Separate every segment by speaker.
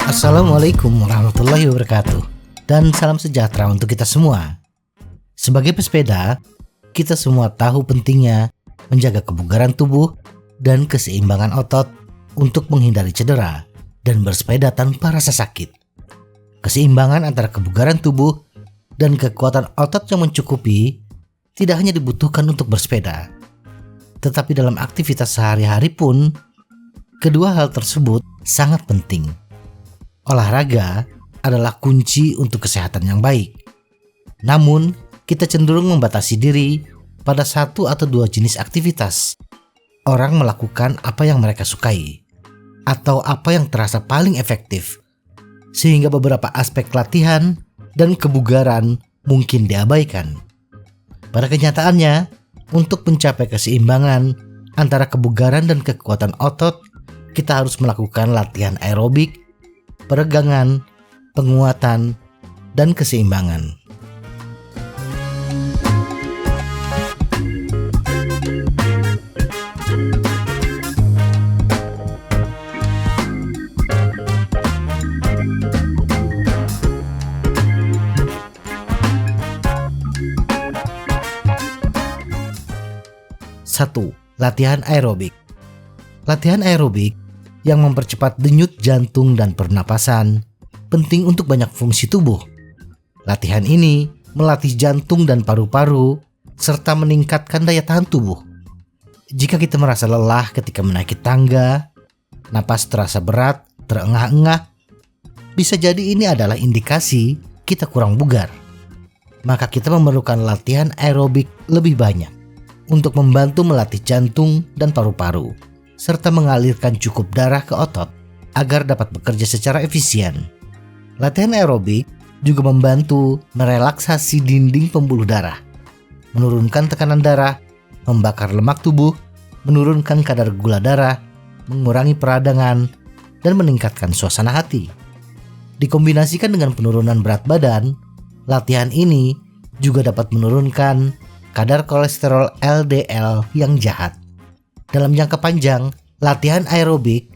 Speaker 1: Assalamualaikum warahmatullahi wabarakatuh. Dan salam sejahtera untuk kita semua. Sebagai pesepeda, kita semua tahu pentingnya menjaga kebugaran tubuh dan keseimbangan otot untuk menghindari cedera dan bersepeda tanpa rasa sakit. Keseimbangan antara kebugaran tubuh dan kekuatan otot yang mencukupi tidak hanya dibutuhkan untuk bersepeda, tetapi dalam aktivitas sehari-hari pun kedua hal tersebut sangat penting. Olahraga adalah kunci untuk kesehatan yang baik. Namun, kita cenderung membatasi diri pada satu atau dua jenis aktivitas. Orang melakukan apa yang mereka sukai atau apa yang terasa paling efektif, sehingga beberapa aspek latihan dan kebugaran mungkin diabaikan. Pada kenyataannya, untuk mencapai keseimbangan antara kebugaran dan kekuatan otot, kita harus melakukan latihan aerobik, peregangan, penguatan, dan keseimbangan. Satu, latihan aerobik. Latihan aerobik yang mempercepat denyut jantung dan pernapasan penting untuk banyak fungsi tubuh. Latihan ini melatih jantung dan paru-paru serta meningkatkan daya tahan tubuh. Jika kita merasa lelah ketika menaiki tangga, napas terasa berat, terengah-engah, bisa jadi ini adalah indikasi kita kurang bugar. Maka kita memerlukan latihan aerobik lebih banyak untuk membantu melatih jantung dan paru-paru serta mengalirkan cukup darah ke otot agar dapat bekerja secara efisien. Latihan aerobik juga membantu merelaksasi dinding pembuluh darah, menurunkan tekanan darah, membakar lemak tubuh, menurunkan kadar gula darah, mengurangi peradangan, dan meningkatkan suasana hati. Dikombinasikan dengan penurunan berat badan, latihan ini juga dapat menurunkan kadar kolesterol LDL yang jahat. Dalam jangka panjang, latihan aerobik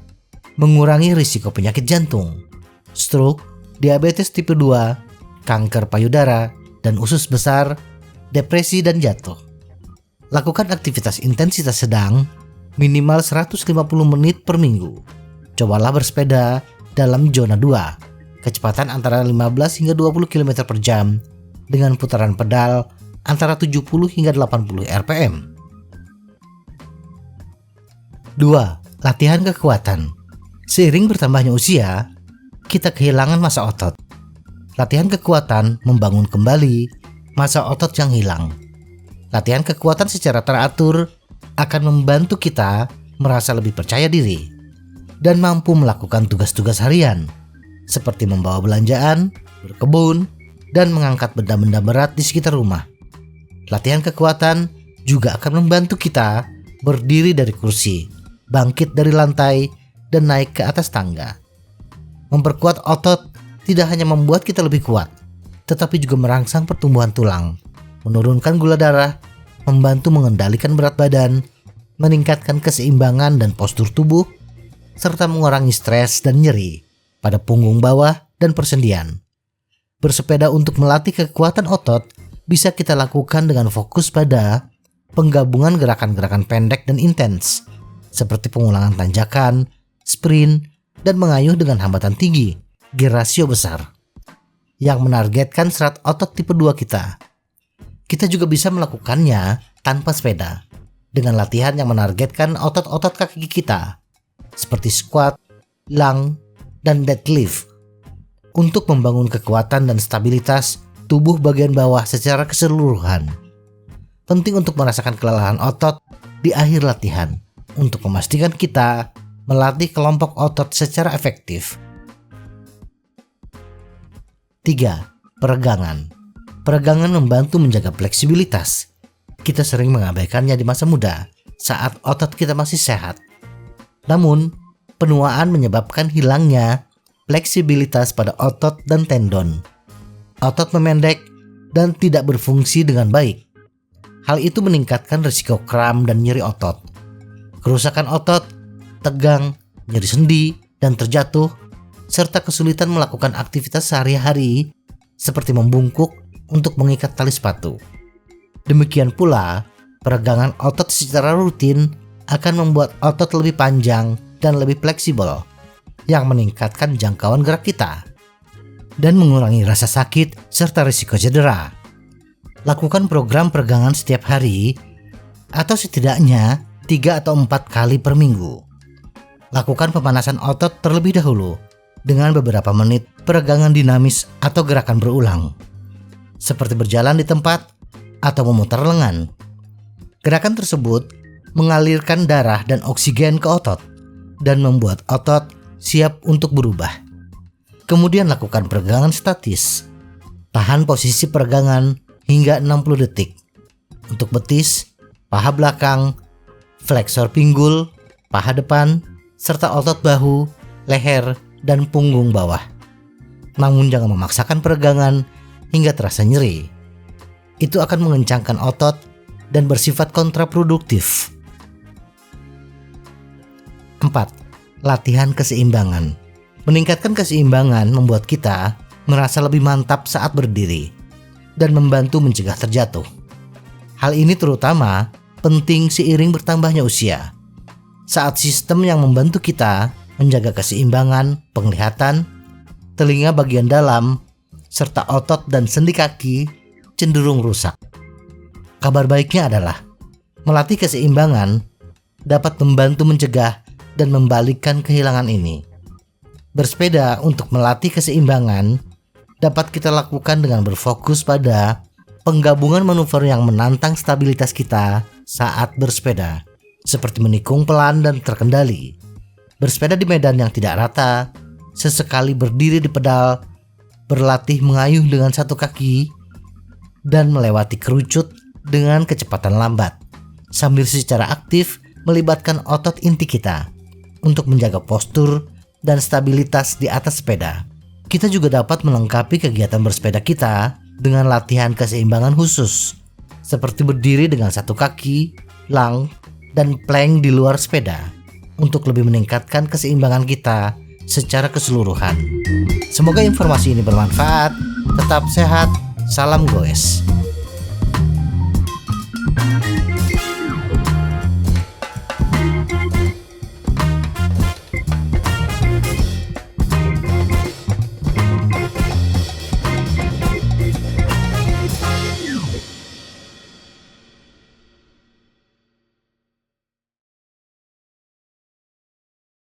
Speaker 1: mengurangi risiko penyakit jantung, stroke, diabetes tipe 2, kanker payudara, dan usus besar, depresi, dan jatuh. Lakukan aktivitas intensitas sedang minimal 150 menit per minggu. Cobalah bersepeda dalam zona 2, kecepatan antara 15 hingga 20 km per jam dengan putaran pedal antara 70 hingga 80 rpm. 2. Latihan kekuatan. Seiring bertambahnya usia, kita kehilangan massa otot. Latihan kekuatan membangun kembali massa otot yang hilang. Latihan kekuatan secara teratur akan membantu kita merasa lebih percaya diri dan mampu melakukan tugas-tugas harian seperti membawa belanjaan, berkebun, dan mengangkat benda-benda berat di sekitar rumah. Latihan kekuatan juga akan membantu kita berdiri dari kursi, bangkit dari lantai, dan naik ke atas tangga. Memperkuat otot tidak hanya membuat kita lebih kuat, tetapi juga merangsang pertumbuhan tulang, menurunkan gula darah, membantu mengendalikan berat badan, meningkatkan keseimbangan dan postur tubuh, serta mengurangi stres dan nyeri pada punggung bawah dan persendian. Bersepeda untuk melatih kekuatan otot bisa kita lakukan dengan fokus pada penggabungan gerakan-gerakan pendek dan intens, seperti pengulangan tanjakan, sprint, dan mengayuh dengan hambatan tinggi, gear rasio besar, yang menargetkan serat otot tipe 2 kita. Kita juga bisa melakukannya tanpa sepeda, dengan latihan yang menargetkan otot-otot kaki kita, seperti squat, lung, dan deadlift, untuk membangun kekuatan dan stabilitas tubuh bagian bawah secara keseluruhan. Penting untuk merasakan kelelahan otot di akhir latihan untuk memastikan kita melatih kelompok otot secara efektif. 3. Peregangan. Peregangan membantu menjaga fleksibilitas. Kita sering mengabaikannya di masa muda saat otot kita masih sehat. Namun, penuaan menyebabkan hilangnya fleksibilitas pada otot dan tendon. Otot memendek dan tidak berfungsi dengan baik. Hal itu meningkatkan risiko kram dan nyeri otot, kerusakan otot, tegang, nyeri sendi, dan terjatuh, serta kesulitan melakukan aktivitas sehari-hari seperti membungkuk untuk mengikat tali sepatu. Demikian pula, peregangan otot secara rutin akan membuat otot lebih panjang dan lebih fleksibel, yang meningkatkan jangkauan gerak kita dan mengurangi rasa sakit serta risiko cedera. Lakukan program peregangan setiap hari atau setidaknya 3 atau 4 kali per minggu. Lakukan pemanasan otot terlebih dahulu dengan beberapa menit peregangan dinamis atau gerakan berulang, seperti berjalan di tempat atau memutar lengan. Gerakan tersebut mengalirkan darah dan oksigen ke otot dan membuat otot siap untuk berubah. Kemudian lakukan peregangan statis. Tahan posisi peregangan hingga 60 detik untuk betis, paha belakang, fleksor pinggul, paha depan, serta otot bahu, leher, dan punggung bawah. Namun jangan memaksakan peregangan hingga terasa nyeri. Itu akan mengencangkan otot dan bersifat kontraproduktif. 4. Latihan keseimbangan. Meningkatkan keseimbangan membuat kita merasa lebih mantap saat berdiri dan membantu mencegah terjatuh. Hal ini terutama penting seiring bertambahnya usia, saat sistem yang membantu kita menjaga keseimbangan penglihatan, telinga bagian dalam, serta otot dan sendi kaki cenderung rusak. Kabar baiknya adalah melatih keseimbangan dapat membantu mencegah dan membalikkan kehilangan ini. Bersepeda untuk melatih keseimbangan dapat kita lakukan dengan berfokus pada penggabungan manuver yang menantang stabilitas kita saat bersepeda, seperti menikung pelan dan terkendali, bersepeda di medan yang tidak rata, sesekali berdiri di pedal, berlatih mengayuh dengan satu kaki, dan melewati kerucut dengan kecepatan lambat, sambil secara aktif melibatkan otot inti kita untuk menjaga postur dan stabilitas di atas sepeda. Kita juga dapat melengkapi kegiatan bersepeda kita dengan latihan keseimbangan khusus, seperti berdiri dengan satu kaki, lang, dan plank di luar sepeda, untuk lebih meningkatkan keseimbangan kita secara keseluruhan. Semoga informasi ini bermanfaat. Tetap sehat, salam goes.